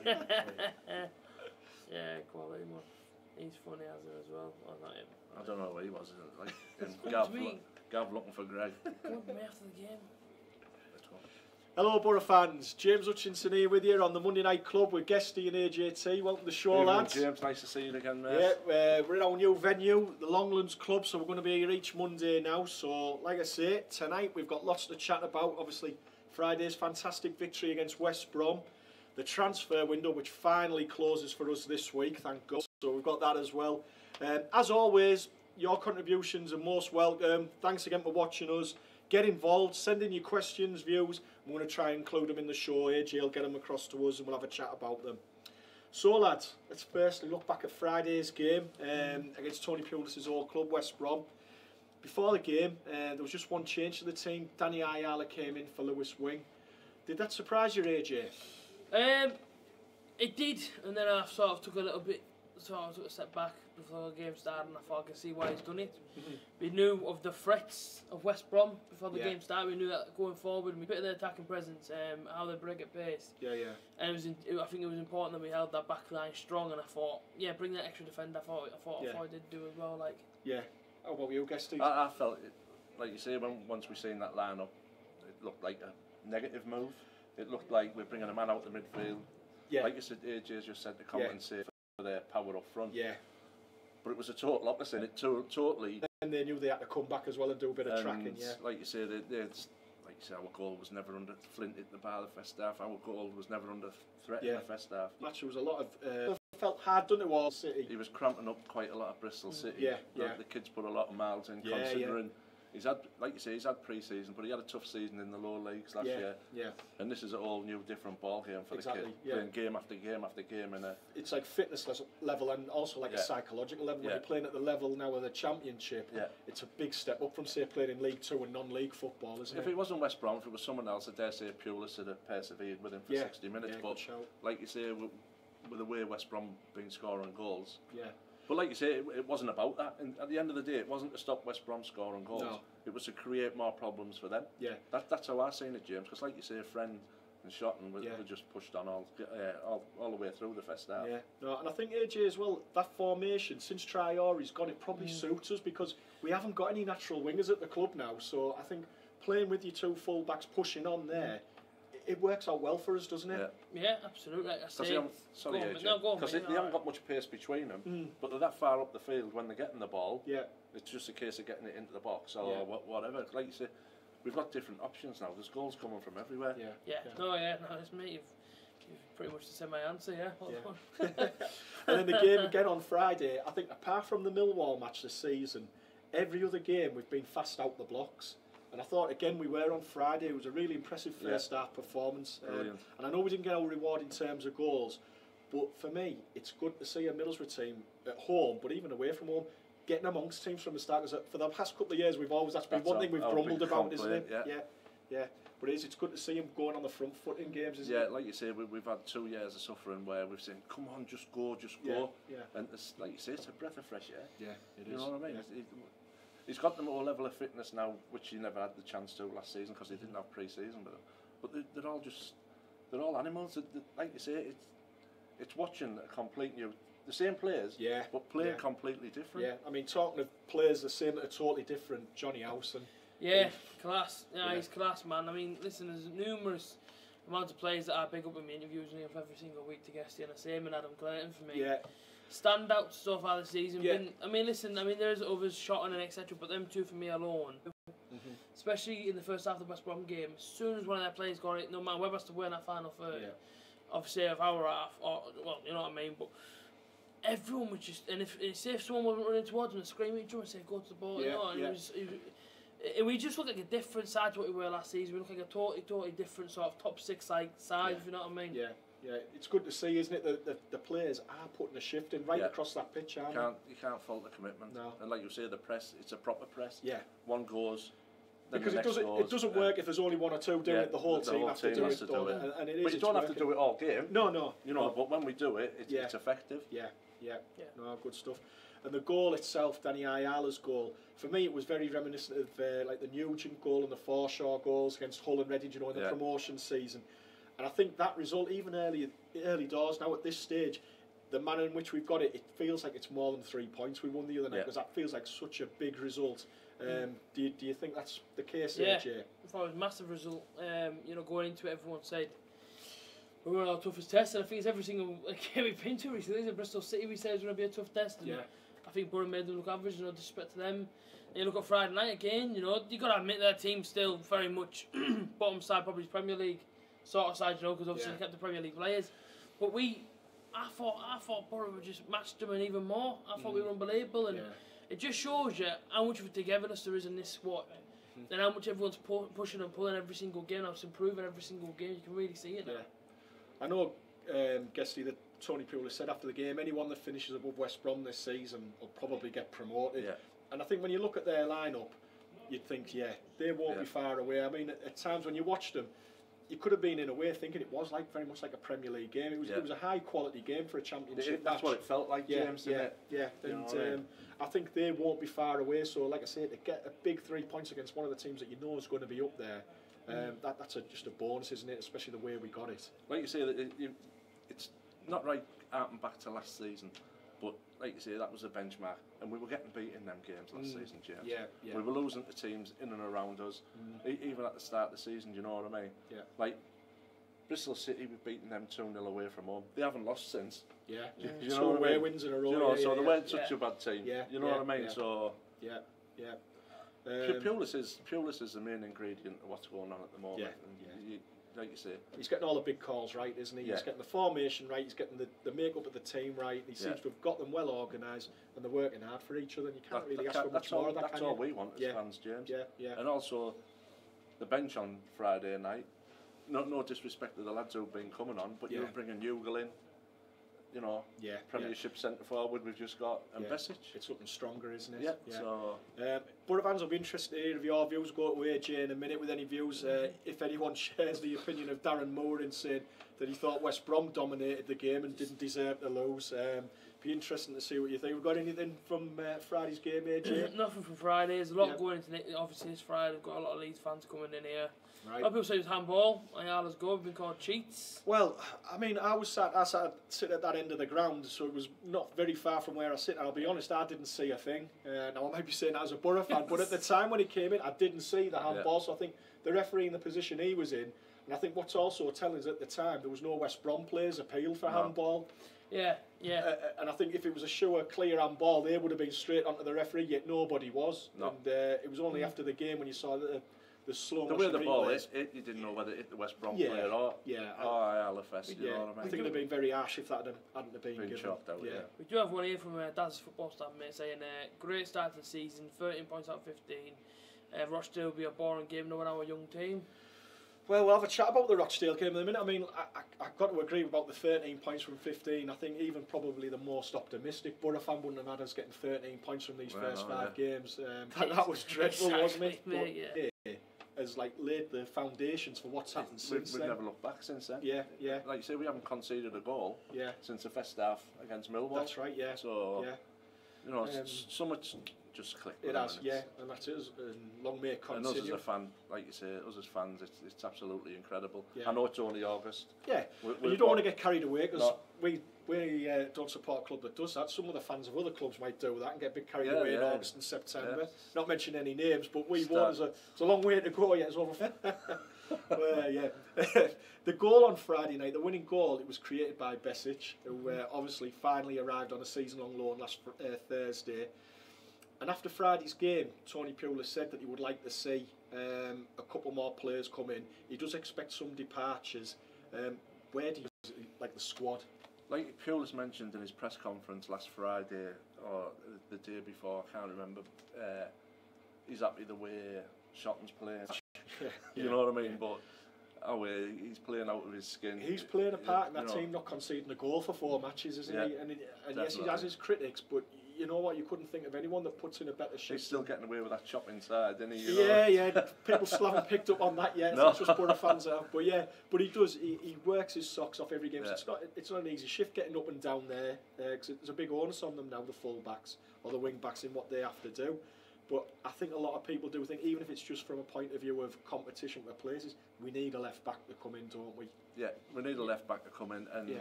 Yeah, quality man. He's funny as him as well. Or not him. I don't know where he was. Like, Gav looking for Greg. Come to me after the game. Hello Borough fans, James Hutchinson here with you on the Monday Night Club with Guesty and A.J.T. Welcome to the show, lads. James, nice to see you again, mate. Yeah, we're in our new venue, the Longlands Club, so we're going to be here each Monday now. So, like I say, tonight we've got lots to chat about. Obviously, Friday's fantastic victory against West Brom. The transfer window, which finally closes for us this week, thank God. So we've got that as well. As always, your contributions are most welcome. Thanks again for watching us. Get involved, send in your questions, views. I'm going to try and include them in the show. AJ will get them across to us and we'll have a chat about them. So lads, let's firstly look back at Friday's game against Tony Pulis' old club, West Brom. Before the game, there was just one change to the team. Danny Ayala came in for Lewis Wing. Did that surprise you, AJ? It did, and then I sort of took a step back before the game started, and I thought I can see why he's done it. We knew of the threats of West Brom before the game started. We knew that going forward, and we bit of their attacking presence, how they break at pace. Yeah. And I think it was important that we held that back line strong. And I thought, yeah, bring that extra defender. I thought I did do as well. Like, yeah. How about you, Guesty? I felt it, like you say, once we seen that lineup, it looked like a negative move. It looked like we're bringing a man out the midfield. Yeah. Like you said, AJ just said to compensate for their power up front. Yeah. But it was a total opposite. It totally. And they knew they had to come back as well and do a bit of tracking. Yeah. Like you say, our goal was never under. Flint hit the bar the first half. Our goal was never under threat in the first half. Match was a lot of. Felt hard, done it, Wall City. He was cramping up quite a lot of Bristol City. Yeah. The kids put a lot of miles in, considering. He's had, like you say, he's had pre-season, but he had a tough season in the lower leagues last year. Yeah. And this is a whole new, different ball game for the kid. Playing game after game after game, and it's like fitness level and also like a psychological level. When you're playing at the level now of the Championship, it's a big step up from say playing in League 2 and non-league football, isn't it? If it wasn't West Brom, if it was someone else, I dare say Pulis would have persevered with him for 60 minutes. But like you say, with the way West Brom been scoring goals. But like you say, it wasn't about that. And at the end of the day, it wasn't to stop West Brom scoring goals. No. It was to create more problems for them. Yeah. That's how I seen it, James. Because like you say, Friend and Shotton were just pushed on all the way through the first half. Yeah. No, and I think AJ as well, that formation, since Traore's gone, it probably suits us because we haven't got any natural wingers at the club now. So I think playing with your two full-backs pushing on there, it works out well for us, doesn't it? Yeah, absolutely. Like I say, because they haven't got much pace between them, but they're that far up the field when they're getting the ball. Yeah, it's just a case of getting it into the box or whatever. Like you say, we've got different options now. There's goals coming from everywhere. No, it's me. You've pretty much said my answer. Yeah. And then the game again on Friday. I think apart from the Millwall match this season, every other game we've been fast out the blocks. And I thought, again, we were on Friday. It was a really impressive first half performance. And I know we didn't get our reward in terms of goals, but for me, it's good to see a Middlesbrough team at home, but even away from home, getting amongst teams from the start. Because for the past couple of years, that's been one thing we've grumbled about, isn't it? Yeah. But it's good to see him going on the front foot in games, isn't it? Yeah, like you say, we've had 2 years of suffering where we've said, come on, just go. Yeah. And it's, like you say, it's a breath of fresh air. Yeah, it is. You know what I mean? Yeah. He's got them at a level of fitness now, which he never had the chance to last season because he didn't have pre-season with them. But they're all animals. Like you say, it's watching a complete new, the same players, but playing completely different. Yeah, I mean, talking of players the same that are totally different, Johnny Howson. Yeah, class. Yeah, he's class, man. I mean, listen, there's numerous amounts of players that I pick up in my interviews every single week to Guesty, and the same in Adam Clayton for me. Yeah. Standout so far this season. Yeah. There's others, Shotton and etc., but them two for me alone. Especially in the first half of the West Brom game, as soon as one of their players got it, no matter whether it's to win that final third, of our half, or well, you know what I mean. But everyone was just, and if someone wasn't running towards them and screaming at each other and saying go to the ball, you know, and we just look like a different side to what we were last season. We look like a totally different sort of top six side, if you know what I mean. Yeah, it's good to see, isn't it? The players are putting a shift in across that pitch, aren't they? You can't fault the commitment. No. And like you say, the press, it's a proper press. Yeah. One goes, then because the it doesn't work if there's only one or two doing it. The whole team has to do it. And it is. But you don't have to do it all game. No. You know, but when we do it, it's effective. Yeah. No, good stuff. And the goal itself, Danny Ayala's goal, for me it was very reminiscent of like the Nugent goal and the Forshaw goals against Hull and Reading, you know, in the promotion season. And I think that result, even early doors now at this stage, the manner in which we've got it, it feels like it's more than 3 points. We won the other night because that feels like such a big result. Do you think that's the case, AJ? I thought it was a massive result. Going into it, everyone said we were our toughest test, and I think it's every single game we've been to recently. In Bristol City, we said it was going to be a tough test, and I think Borough made them look average. Disrespect to them. And you look at Friday night again. You got to admit their team's still very much bottom side, probably Premier League sort of side. Because obviously they kept the Premier League players, but I thought Borough just matched them and even more. I thought we were unbelievable, and it just shows you how much of a togetherness there is in this squad, and how much everyone's pushing and pulling every single game. How it's improving every single game. You can really see it now. I know, Guesty, that Tony Pulis said after the game, anyone that finishes above West Brom this season will probably get promoted. And I think when you look at their lineup, you'd think, they won't be far away. I mean, at times when you watch them, you could have been in a way thinking it was very much like a Premier League game. It was a high quality game for a championship. That's what it felt like, James. And I think they won't be far away. So, like I say, to get a big 3 points against one of the teams that you know is going to be up there, that's just a bonus, isn't it? Especially the way we got it. Like you say, it's not right harking back to last season, but like you say, that was a benchmark, and we were getting beat in them games last season, James. We were losing to teams in and around us, even at the start of the season. Do you know what I mean? Like Bristol City, we've beaten them 2-0 away from home. They haven't lost since. You know, 2 away wins in a row. So they weren't such a bad team. You know what I mean? So Pulis is the main ingredient of what's going on at the moment. Like you say, he's getting all the big calls right, isn't he? He's getting the formation right. He's getting the makeup of the team right. He seems to have got them well organised, and they're working hard for each other. And you can't really ask for much more of that. That's all we want as fans, James. And also the bench on Friday night. No disrespect to the lads who've been coming on, but you're bringing Ugal in. Premiership centre forward we've just got, and Besic. It's looking stronger, isn't it? So Borough fans will be interested to hear your views. Go to AJ in a minute with any views. If anyone shares the opinion of Darren Moore in saying that he thought West Brom dominated the game and didn't deserve to lose, be interesting to see what you think. We've got anything from Friday's game, AJ? Nothing from Friday. There's a lot going into it. Obviously this Friday we've got a lot of Leeds fans coming in here. A lot of people say it was handball. Ayala's goal have been called cheats. Well, I mean, I sat at that end of the ground, so it was not very far from where I sit. And I'll be honest, I didn't see a thing. Now I might be saying that as a Borough fan, but at the time when he came in, I didn't see the handball. So I think the referee in the position he was in, and I think what's also telling is at the time there was no West Brom players appealed for handball. And I think if it was a sure clear handball, they would have been straight onto the referee. Yet nobody was. And it was only after the game when you saw the slow motion. The way the ball hit, you didn't know whether it hit the West Brom player or Ayala Fest. You know what I mean? I think it'd have been very harsh if that hadn't been given. Chopped out. We do have one here from Dad's football staff, mate, saying great start to the season, 13 points out of 15. Rochdale will be a boring game knowing our young team. Well, we'll have a chat about the Rochdale game in a minute. I mean, I've got to agree about the 13 points from 15. I think even probably the most optimistic Borough fan wouldn't have had us getting 13 points from these first 5 games. That was dreadful, wasn't it? But, has laid the foundations for what's happened since then. We've never looked back since then. Like you say, we haven't conceded a goal since the first half against Millwall. That's right, So, so much just clicked. It has, and that's it. And long may it continue. And us as a fan, like you say, us as fans, it's absolutely incredible. I know it's only August. You don't want to get carried away because we don't support a club that does that. Some of the fans of other clubs might do that and get a bit carried away in August and September. Not mention any names, but we won't. It's a long way to go yet. It's over. The goal on Friday night, the winning goal, it was created by Besic, who obviously finally arrived on a season-long loan last Thursday. And after Friday's game, Tony Pulis said that he would like to see a couple more players come in. He does expect some departures. Where do you like the squad? Like Pulis mentioned in his press conference last Friday or the day before, I can't remember. He's happy the way Shotton's playing. You know what I mean? But he's playing out of his skin. He's playing a part in that team, not conceding a goal for 4 matches, isn't he? And yes, he has his critics, but you know what? You couldn't think of anyone that puts in a better shift. He's still getting away with that chop inside, isn't he? People still haven't picked up on that yet. No. It's just Borough fans have. But he does. He works his socks off every game. So it's not an easy shift getting up and down there because there's a big onus on them now, the full backs or the wing backs, in what they have to do. But I think a lot of people do think, even if it's just from a point of view of competition with places, we need a left back to come in, don't we? Yeah, we need a left back to come in. And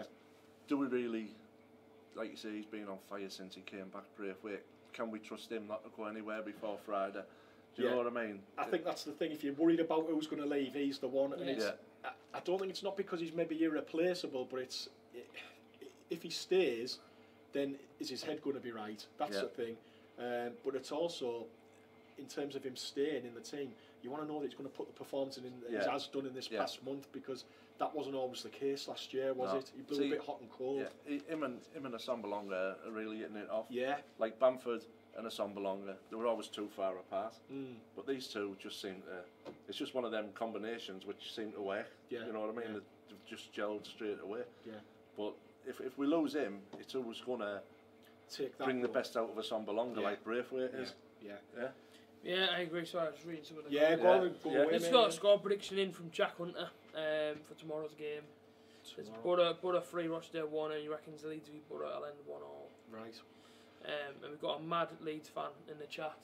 do we really, like you say, he's been on fire since he came back Braithwaite. Can we trust him not to go anywhere before Friday? Do you know what I mean? I think that's the thing. If you're worried about who's going to leave, he's the one. And I don't think it's not because he's maybe irreplaceable, but it's if he stays, then is his head going to be right? That's the thing. But it's also, in terms of him staying in the team, you want to know that he's going to put the performance in that he has done in this past month, because that wasn't always the case last year, was it? He blew a bit hot and cold. Yeah. Him and Assombalonga are really hitting it off. Yeah. Like Bamford and Assombalonga, they were always too far apart. But these two just seem to... It's just one of them combinations which seem to work. Yeah. You know what I mean? They've just gelled straight away. Yeah. But if we lose him, it's always going to bring the best out of Assombalonga like Braithwaite is. Yeah, I agree. Sorry, I was reading some of the go away. Let's got a score prediction in from Jack Hunter for tomorrow's game. It's Borough 3, Rochdale 1, and he reckons the Leeds v Borough will end 1-1. Right. And we've got a mad Leeds fan in the chat.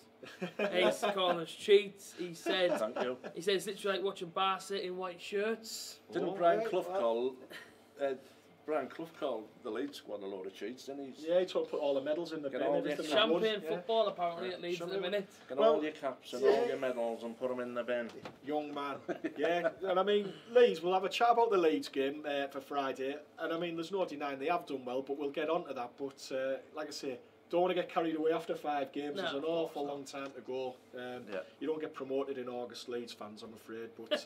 He's calling us cheats. He said, "Thank you." He says it's literally like watching Barca in white shirts. Didn't Brian Clough call? Brian Clough called the Leeds squad a load of cheats, didn't he? Yeah, he tried to put all the medals in the bin. Champagne football apparently at Leeds at the minute. Get all your caps and all your medals and put them in the bin. Young man. Yeah, and I mean, Leeds, we'll have a chat about the Leeds game for Friday. And I mean, there's no denying they have done well, but we'll get on to that. But like I say, don't want to get carried away after 5 games. There's an awful long time to go. You don't get promoted in August, Leeds fans, I'm afraid. But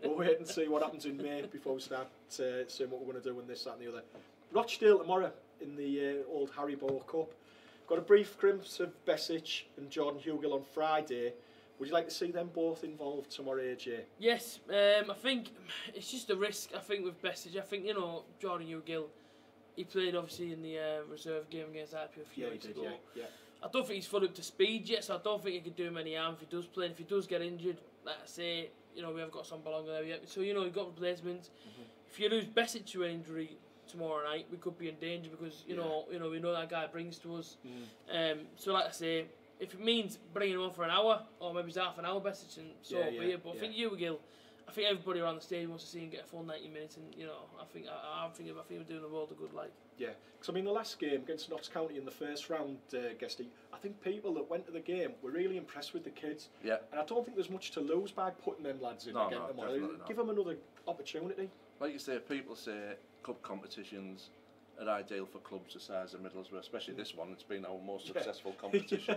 we'll wait and see what happens in May before we start saying what we're going to do in this, that and the other. Rochdale tomorrow in the old Haribo Cup. Got a brief glimpse of Besic and Jordan Hugill on Friday. Would you like to see them both involved tomorrow, AJ? Yes, I think it's just a risk, I think, with Besic. I think, Jordan Hugill, he played obviously in the reserve game against RP a few weeks ago. Yeah. I don't think he's full up to speed yet, so I don't think he could do him any harm if he does play. And if he does get injured, like I say, we haven't got some belong there yet. So, you've got replacements. If you lose Besic to an injury tomorrow night, we could be in danger because, we know that guy brings to us. So, like I say, if it means bringing him on for an hour, or maybe it's half an hour, Besic, and so be it. But I think Hugill, I think everybody around the stadium wants to see him get a full 90 minutes, and I think we're doing the world a good like. Yeah, because I mean the last game against Notts County in the first round, Guesty, I think people that went to the game were really impressed with the kids. Yeah. And I don't think there's much to lose by putting them lads in again tomorrow. Give them another opportunity. Like you say, people say cup competitions are ideal for clubs the size of Middlesbrough, especially this one. It's been our most successful competition.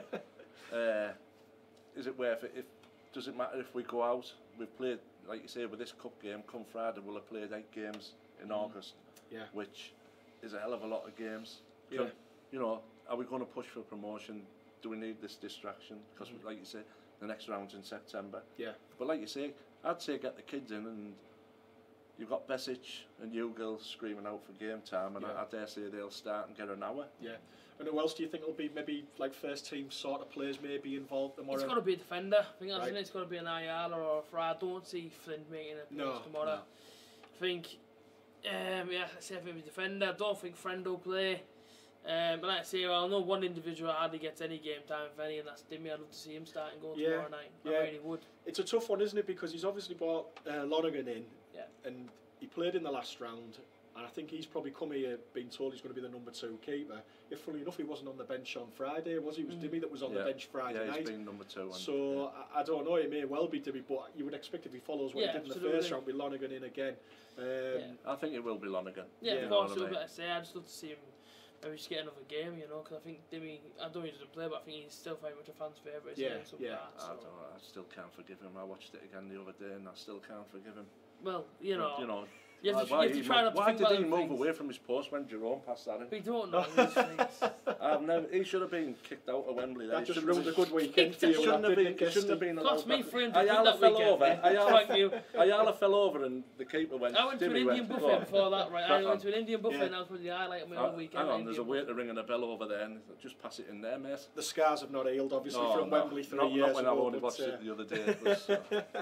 Is it worth it? Does it matter if we go out? We've played, like you say, with this cup game, come Friday we'll have played 8 games in August, which is a hell of a lot of games. Are we going to push for promotion? Do we need this distraction? Because, like you say, the next round's in September. Yeah. But like you say, I'd say get the kids in, and you've got Besic and Hugill screaming out for game time, and I dare say they'll start and get an hour. Yeah. And who else do you think will be maybe like first team sort of players maybe involved tomorrow? It's got to be a defender. I think that's it's got to be an Ayala or a Fry. I don't see Flint making a appearance tomorrow. No. I think, I say if it's a defender. I don't think Friend will play. But like I say, I know one individual hardly gets any game time, if any, and that's Dimmy. I'd love to see him starting goal tomorrow night. I really would. It's a tough one, isn't it? Because he's obviously brought Lonergan in, and he played in the last round. And I think he's probably come here being told he's going to be the number 2 keeper. If, funny enough, he wasn't on the bench on Friday, was he? It was Dimmy that was on the bench Friday night. Yeah, he's been number 2. So I don't know, it may well be Dimmy, but you would expect if he follows what he did in the first round, with Lonergan in again. I think it will be Lonergan. Yeah, of course, I say, I'd just love to see him maybe just get another game, because I think Dimmy, I don't know if he doesn't play, but I think he's still very much a fan's favourite. I don't know, I still can't forgive him. I watched it again the other day and I still can't forgive him. Well, you have to try not to think about. Why did he move away from his post when Jerome passed that in? We don't know these things. He should have been kicked out of Wembley. That just ruined a good weekend for you. He shouldn't have been allowed. Cost me 300 that weekend. Ayala fell over and the keeper went. I went to an Indian buffet before that, right? I went to an Indian buffet and that was probably the highlight of my whole weekend. Hang on, there's a waiter ringing a bell over there, and just pass it in there, mate. The scars have not healed, obviously, from Wembley 3 years ago. Not when I only watched it the other day.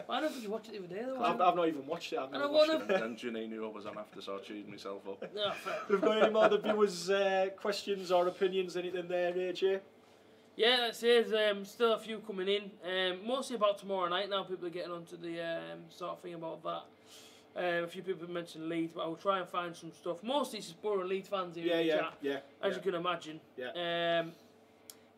I don't think you watched it the other day, though. I've not even watched it. And Janino was on after, so I cheated myself up. We've got any more of the viewers' questions or opinions, anything there, AJ? Yeah, that's it. Still a few coming in. Mostly about tomorrow night now. People are getting onto the sort of thing about that. A few people mentioned Leeds, but I will try and find some stuff. Mostly it's Borough and Leeds fans here in the chat, as you can imagine. Yeah.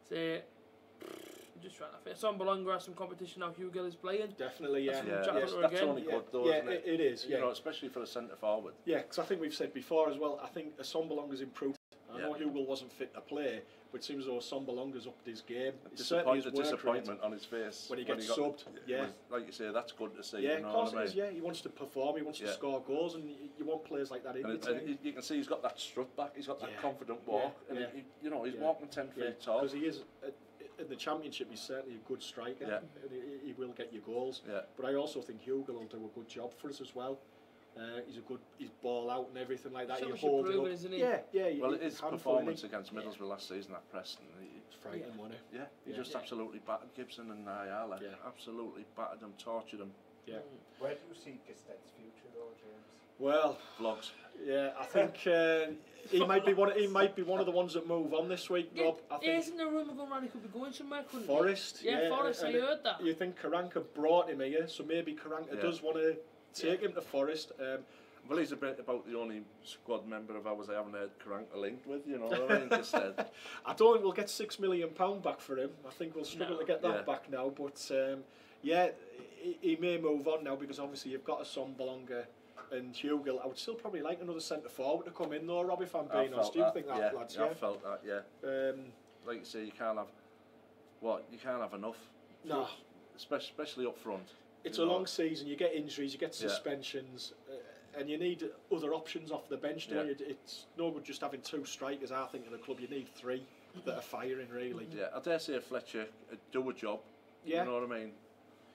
So, I'm just trying to fit. Some Bolonga has some competition now. Hugill is playing. Definitely, yeah. That's only good though, isn't it? It is, You know, especially for a centre forward. Yeah, because I think we've said before as well, I think Assombalonga's improved. I know Hugill wasn't fit to play, but it seems as though Assombalonga's upped his game. Disappointment on his face when he gets subbed. Yeah, like you say, that's good to see. Yeah, you know of course what I mean? it is. Yeah, he wants to perform, he wants to score goals, and you want players like that in your team. You can see he's got that strut back, he's got that confident walk, and you know, he's walking 10 feet tall. Because he is in the Championship, he's certainly a good striker, and he will get you goals. Yeah. But I also think Hugill will do a good job for us as well. He's ball out and everything like that. You hold it up, isn't he? Well, his performance against Middlesbrough last season at Preston, it's frightening, wasn't it? Yeah, he just absolutely battered Gibson and Ayala. Absolutely battered them, tortured them. Yeah. Where do you see Guested's future, though, James? Well, vlogs. Yeah, I think he might be one. He might be one of the ones that move on this week, Rob. I think. Isn't there a rumour going around he could be going somewhere? Forest. Yeah, Forest. I heard that. You think Karanka brought him here, so maybe Karanka does want to take him to Forest. Well, he's about the only squad member of ours I haven't heard Karanka linked with, you know what I mean? I don't think we'll get £6 million back for him. I think we'll struggle to get that back now. But he may move on now because obviously you've got a Assombalonga and Hugill. I would still probably like another centre forward to come in though, Rob, if I'm being honest. Do you think that, lads? Yeah, I felt that, like you say, you can't have enough. No. Especially up front. It's a long season, you get injuries, you get suspensions, and you need other options off the bench, don't you? It's no good just having 2 strikers, I think, in a club. You need 3 that are firing, really. Yeah, I dare say Fletcher do a job, you know what I mean?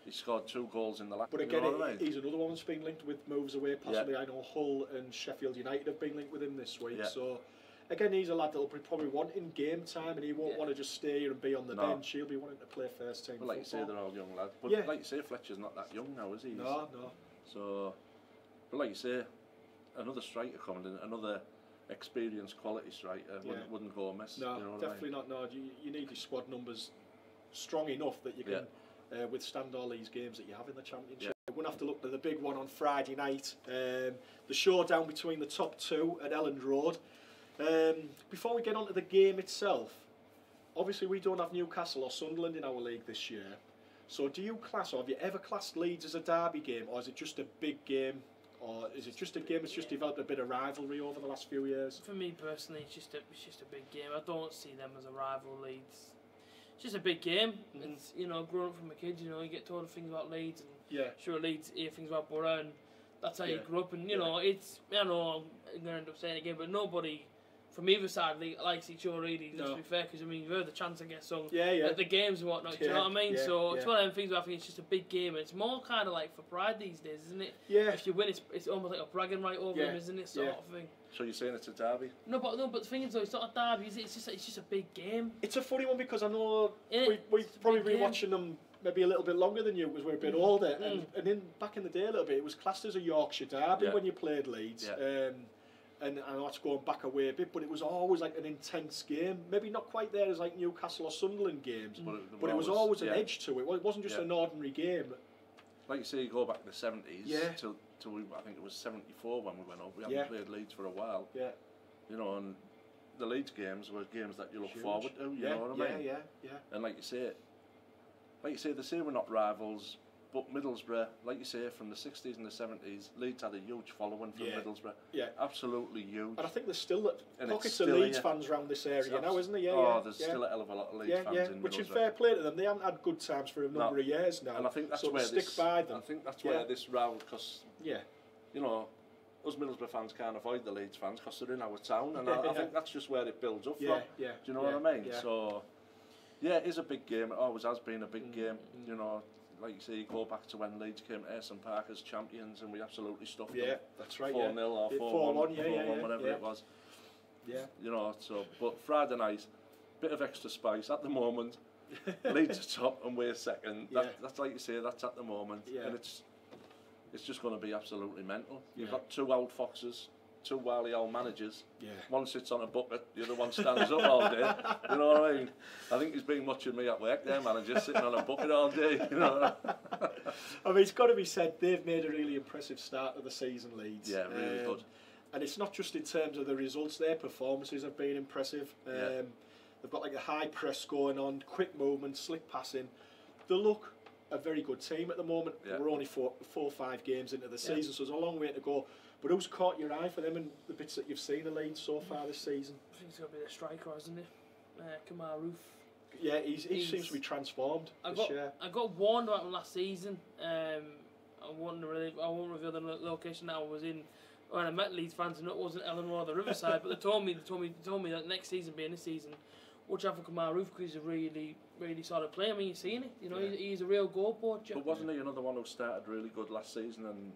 He scored 2 goals in the last. But again, he's another one that's been linked with moves away, possibly. I know Hull and Sheffield United have been linked with him this week, so... Again, he's a lad that'll probably want in game time, and he won't want to just stay here and be on the bench. He'll be wanting to play first team. Well, like you say, they're all young lads. But like you say, Fletcher's not that young now, is he? No. So, but like you say, another striker coming in, another experienced quality striker wouldn't go amiss. No, you know definitely not. No, you need your squad numbers strong enough that you can withstand all these games that you have in the Championship. We're going to have to look at the big one on Friday night. The showdown between the top 2 at Elland Road. Before we get on to the game itself, obviously we don't have Newcastle or Sunderland in our league this year. So do you class, or have you ever classed Leeds as a derby game, or is it just a big game, or is it just a game that's just developed a bit of rivalry over the last few years? For me personally, it's just a big game. I don't see them as a rival, Leeds. It's just a big game, and you know, growing up from a kid, you know, you get told things about Leeds, and sure Leeds hear things about Borough, and that's how you grew up. And you know, it's I know I'm going to end up saying it again, but nobody from either side likes each other really, let's be fair, because I mean, you've heard the chants I guess sung at the games and whatnot, do you know what I mean? So it's one of them things where I think it's just a big game, and it's more kind of like for pride these days, isn't it? Yeah. If you win, it's almost like a bragging right over them, isn't it, sort of thing? So you're saying it's a derby? No, but the thing is though, it's not a derby, is it? It's just a big game. It's a funny one because I know we've probably been watching them maybe a little bit longer than you because we're a bit older, and back in the day a little bit, it was classed as a Yorkshire derby when you played Leeds. And I know it's going back away a bit, but it was always like an intense game. Maybe not quite there as like Newcastle or Sunderland games, but it was always an edge to it. It wasn't just an ordinary game. Like you say, you go back to the 70s till I think it was 74 when we went up. We haven't played Leeds for a while. Yeah. You know, and the Leeds games were games that you look forward to. You know what I mean? Yeah. And like you say, they say we're not rivals. But Middlesbrough, like you say, from the 60s and the 70s, Leeds had a huge following from Middlesbrough. Yeah. Absolutely huge. And I think there's still pockets of Leeds fans around this area now, isn't there? There's still a hell of a lot of Leeds fans in Middlesbrough. Which is fair play to them. They haven't had good times for a number of years now. And I think that's so where stick by them. I think that's where this row, because, you know, us Middlesbrough fans can't avoid the Leeds fans because they're in our town. And I think that's just where it builds up from. Do you know what I mean? So, yeah, it is a big game. It always has been a big game, you know. Like you say, you go back to when Leeds came to Ayresome Park as champions and we absolutely stuffed them. Yeah, that's right. 4-0 or 4-1, whatever it was. Yeah. You know, so, but Friday night, bit of extra spice at the moment. Leeds are top and we're second. That's like you say, that's at the moment. And it's just going to be absolutely mental. You've got 2 old foxes two wily old managers. Yeah. One sits on a bucket, the other one stands up all day. You know what I mean? I think he's been watching me at work there, manager, sitting on a bucket all day. You know. I mean, it's got to be said, they've made a really impressive start of the season, Leeds. Yeah, really good. And it's not just in terms of the results, their performances have been impressive. They've got like a high press going on, quick movement, slick passing. They look a very good team at the moment. We're only four or 5 games into the season, so there's a long way to go. But who's caught your eye for them and the bits that you've seen of Leeds so far this season? I think it's going to be the striker, isn't it? Kamar Roof. Yeah, he seems to be transformed this year. I got warned about him last season. I won't reveal the location that I was in when I met Leeds fans, and it wasn't Ellenmore or the Riverside. But they told me that next season being this season, watch out for Kamar Roof because he's a really solid player. I mean, you've seen it. You know, he's a real goal poacher. But wasn't he another one who started really good last season and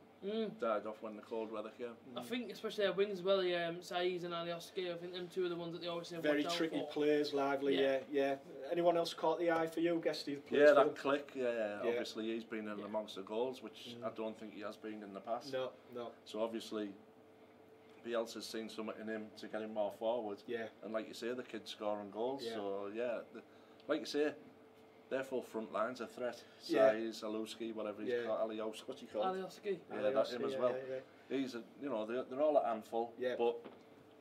died off when the cold weather came? I think especially their wings as well, Saiz and Alioski. I think them two are the ones that they always say very tricky players, lively. Yeah. Anyone else caught the eye for you, Guesty? Yeah, that Click. Yeah. Obviously, he's been in amongst the goals, which I don't think he has been in the past. No. So obviously, Bielsa's seen something in him to get him more forward. Yeah. And like you say, the kid's scoring goals. Yeah. So like you say, their full front line's a threat. Saiz, Alioski, whatever he's called, Alioski. What's he called? Alioski. Yeah, that's him as well. He's they're all a handful. Yeah. But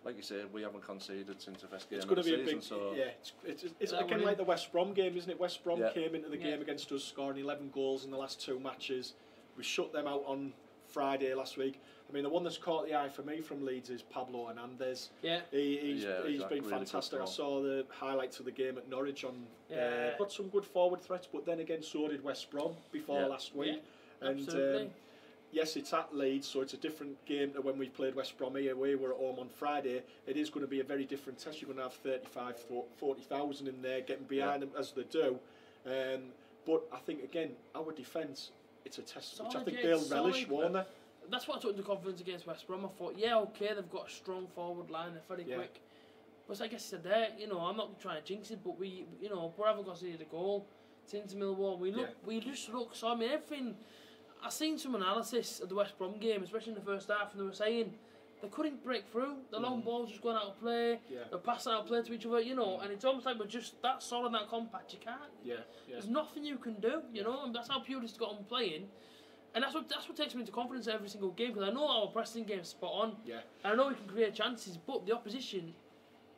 like you say, we haven't conceded since the first game of the season. It's going to be a big. It's again like the West Brom game, isn't it? West Brom came into the game against us, scoring 11 goals in the last 2 matches. We shut them out on Friday last week. I mean, the one that's caught the eye for me from Leeds is Pablo Hernandez. Yeah, he's been fantastic. I saw the highlights of the game at Norwich on. Got some good forward threats, but then again, so did West Brom before last week. And yes, it's at Leeds, so it's a different game to when we played West Brom here. We were at home on Friday. It is going to be a very different test. You're going to have 35,000 40,000 in there getting behind them as they do. But I think again, our defence, it's a test which I think they'll relish, won't they? That's what I took into confidence against West Brom. I thought, they've got a strong forward line, they're very quick. But like I said there, I'm not trying to jinx it, but we haven't conceded a goal since Millwall. We just look. So I mean, everything. I seen some analysis of the West Brom game, especially in the first half, and they were saying they couldn't break through. The long balls just going out of play. They're passing out of play to each other. And it's almost like we're just that solid, that compact. You can't. There's nothing you can do. And that's how Pulis got on playing. And that's what takes me into confidence every single game, because I know our pressing game's spot on. Yeah. And I know we can create chances, but the opposition,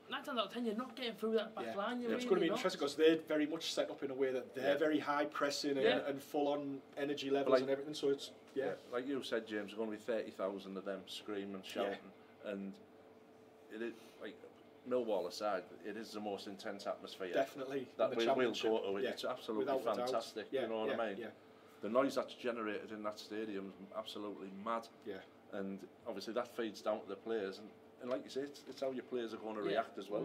9 times out of 10, you're not getting through that back line. It's going to be interesting because they're very much set up in a way that they're very high pressing and full on energy levels and everything. So it's like you said, James, there's going to be 30,000 of them screaming, shouting, and it is like Millwall aside, it is the most intense atmosphere. Definitely. That we'll go to. It's absolutely fantastic. You know what I mean? Yeah. The noise that's generated in that stadium is absolutely mad. Yeah. And obviously that feeds down to the players, and like you say, it's how your players are going to react as well.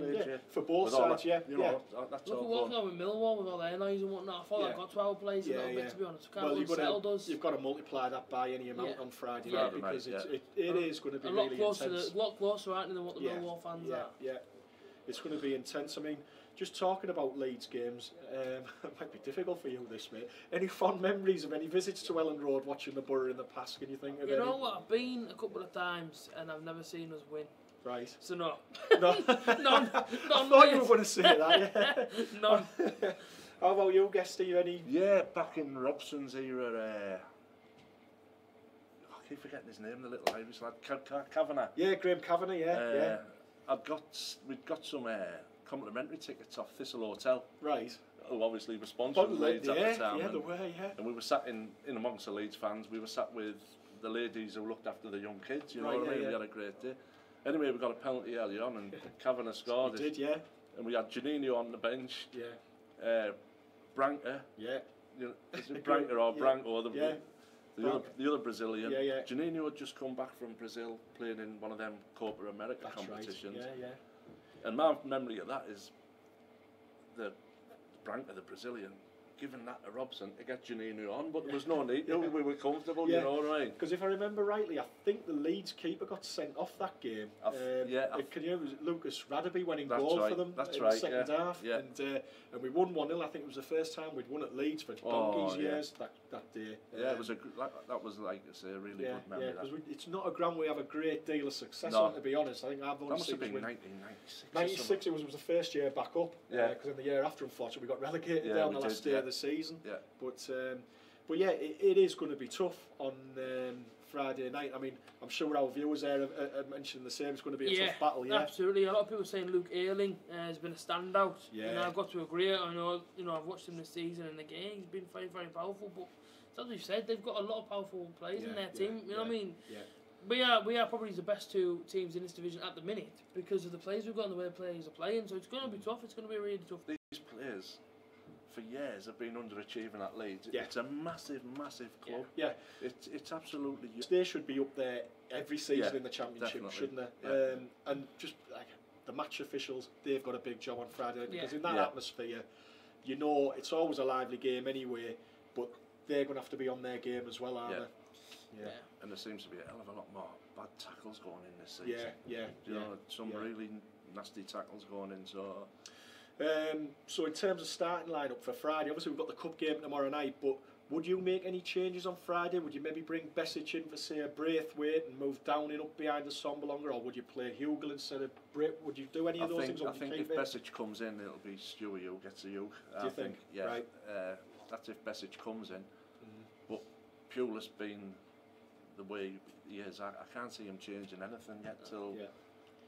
For both sides, that's look all. Look at with Millwall with all their noise and whatnot. I thought I got 12 players a little bit, to be honest. You've got to multiply that by any amount on Friday night, because it is going to be really intense. A lot closer, aren't they, than what the Millwall fans are. Yeah. It's going to be intense. I mean, just talking about Leeds games, it might be difficult for you this, mate. Any fond memories of any visits to Ellen Road watching the Borough in the past? Can you think of any? You know what? I've been a couple of times and I've never seen us win. Right. So no. None. I thought you were going to say that. None. How about you, Guesty? Any? Yeah, back in Robson's era. I keep forgetting his name. The little Irish lad, Kavanagh. Yeah, Graham Kavanagh. Yeah. We'd got some complimentary tickets off Thistle Hotel. Right. Who obviously were sponsoring Leeds at the time. Yeah, they were, And we were sat in amongst the Leeds fans. We were sat with the ladies who looked after the young kids. You know what I mean? Yeah. We had a great day. Anyway, we got a penalty early on, and Kavanagh scored. We did, yeah. And we had Janino on the bench. Yeah. Branca. Yeah. Is it Branca or Branco? The other Brazilian. Yeah. Janino had just come back from Brazil, playing in one of them Copa America competitions. Right. Yeah. And my memory of that is the Branca, the Brazilian, given that to Robson to get Janino on, but there was no need. We were comfortable, you know, right? Because if I remember rightly, I think the Leeds keeper got sent off that game. It was Lucas Radaby went in goal for them in the second half, and we won 1-0. I think it was the first time we'd won at Leeds for donkey's years that day. Yeah, it was that was like I say, a really good memory. Yeah, because it's not a ground we have a great deal of success on, to be honest. I think I've only seen 1996. 96. It was the first year back up. Because in the year after, unfortunately, we got relegated down the last day of the season. Yeah. But yeah, it is going to be tough on Friday night. I mean, I'm sure our viewers there are mentioning the same. It's going to be a tough battle. Yeah, absolutely. A lot of people saying Luke Ayling has been a standout. Yeah. And I've got to agree. I know, I've watched him this season and again he's been very, very powerful. But as we've said, they've got a lot of powerful players in their team. You know what I mean? Yeah. We are probably the best two teams in this division at the minute because of the players we've got and the way the players are playing. So it's going to be tough. It's going to be really tough. These players, for years, have been underachieving at Leeds. Yeah. It's a massive, massive club. Yeah. It's absolutely... They should be up there every season in the Championship, shouldn't they? Yeah. And just like the match officials, they've got a big job on Friday because in that atmosphere, it's always a lively game anyway, but they're going to have to be on their game as well, aren't they? Yeah. And there seems to be a hell of a lot more bad tackles going in this season. Some really nasty tackles going in. So in terms of starting lineup for Friday, obviously we've got the cup game tomorrow night, but would you make any changes on Friday? Would you maybe bring Besic in for, say, a Braithwaite and move Downing up behind the Somberlonger, or would you play Hugel instead of Britt? Would you do any of those things? I think if Besic comes in, it'll be Stewie who gets a Hugh. Do you think? Yeah. Right. That's if Besic comes in. But Pulis being the way he is, I can't see him changing anything yet till...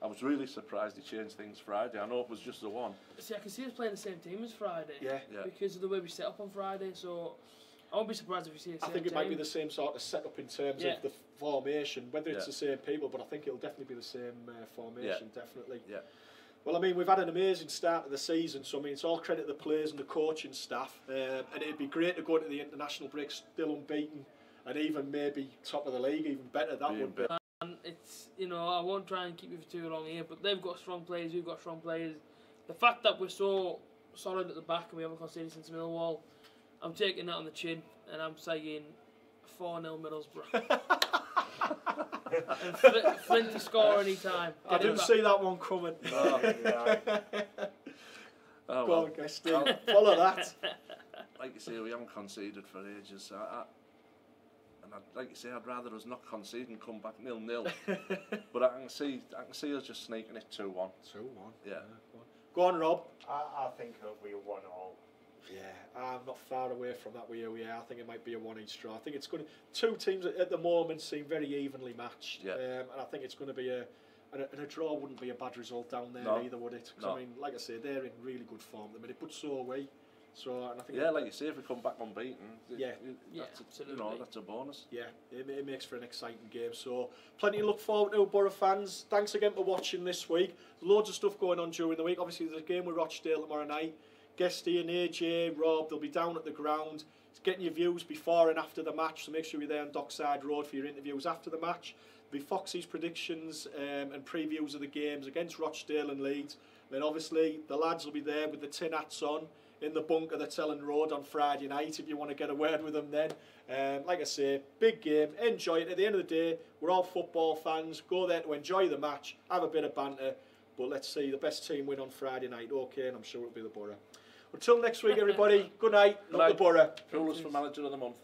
I was really surprised he changed things Friday. I know it was just the one. See, I can see us playing the same team as Friday. Yeah. Because of the way we set up on Friday, so I won't be surprised if we see the same I think it might be the same sort of setup in terms of the formation, whether it's the same people, but I think it'll definitely be the same formation, definitely. Yeah. Well, I mean, we've had an amazing start of the season, so I mean, it's all credit to the players and the coaching staff, and it'd be great to go into the international break still unbeaten, and even maybe top of the league, even better. That would be. And it's, I won't try and keep you for too long here, but they've got strong players, we've got strong players. The fact that we're so solid at the back and we haven't conceded since Millwall, I'm taking that on the chin and I'm saying 4-0 Middlesbrough. And Flint to score any time. I didn't see that one coming. Go on, Guesty. Follow that. Like you say, we haven't conceded for ages. Like you say, I'd rather us not concede and come back 0-0. But I can see us just sneaking it 2-1. 2-1. Yeah. Go on, Rob. I think it'll be a 1-1. Yeah, I'm not far away from that with you. Yeah, I think it might be a 1-each draw. I think it's going to... Two teams at the moment seem very evenly matched. Yeah. And I think it's going to be a draw wouldn't be a bad result down there either, would it? Because I mean, like I say, they're in really good form at the minute, but so are we. So, and I think like you say, if we come back unbeaten, that's a bonus. Yeah, it makes for an exciting game. So, plenty to look forward to, Borough fans. Thanks again for watching this week. Loads of stuff going on during the week. Obviously, there's a game with Rochdale tomorrow night. Guesty and A.J.T, Rob, they'll be down at the ground. It's getting your views before and after the match, so make sure you're there on Dockside Road for your interviews after the match. There'll be Foxy's predictions and previews of the games against Rochdale and Leeds. Then obviously, the lads will be there with the tin hats on in the bunker that's Ellen Road on Friday night if you want to get a word with them then. Like I say, big game, enjoy it. At the end of the day, we're all football fans. Go there to enjoy the match, have a bit of banter, but let's see the best team win on Friday night. Okay, and I'm sure it'll be the Borough. Until next week, everybody, good night, not the Borough. Pulis for manager of the month.